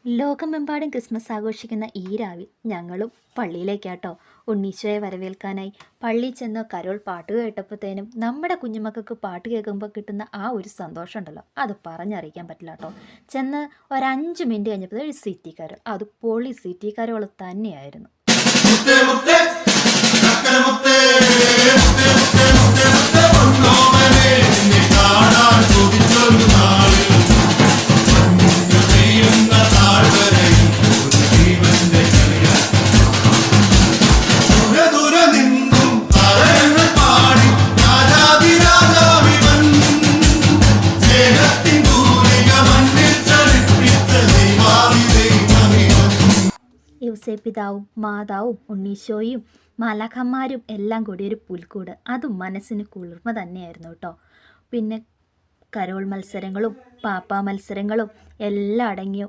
ലോകമെമ്പാടും ക്രിസ്മസ് ആഘോഷിക്കുന്ന ഈ രാവിൽ ഞങ്ങളും പള്ളിയിലേക്കാട്ടോ ഉണ്ണീശോയെ വരവേൽക്കാനായി പള്ളിയിൽ ചെന്ന് കരോൾ പാട്ട് കേട്ടപ്പോഴത്തേനും നമ്മുടെ കുഞ്ഞുമക്കൾക്ക് പാട്ട് കേൾക്കുമ്പോൾ കിട്ടുന്ന ആ ഒരു സന്തോഷം ഉണ്ടല്ലോ, അത് പറഞ്ഞറിയിക്കാൻ പറ്റില്ല കേട്ടോ. ചെന്ന് ഒരു 5 മിനിറ്റ് കഴിഞ്ഞപ്പോൾ ഒരു സിറ്റി കരോൾ, അത് പൊളി സിറ്റി കരോൾ തന്നെയായിരുന്നു. ഔസേപ്പിതാവും മാതാവും ഉണ്ണീശോയും മാലാഖമാരും എല്ലാം കൂടി ഒരു പുൽക്കൂട്, അതും മനസ്സിന് കുളിർമ തന്നെയായിരുന്നു കേട്ടോ. പിന്നെ കരോൾ മത്സരങ്ങളും പാപ്പ മത്സരങ്ങളും എല്ലാം അടങ്ങിയ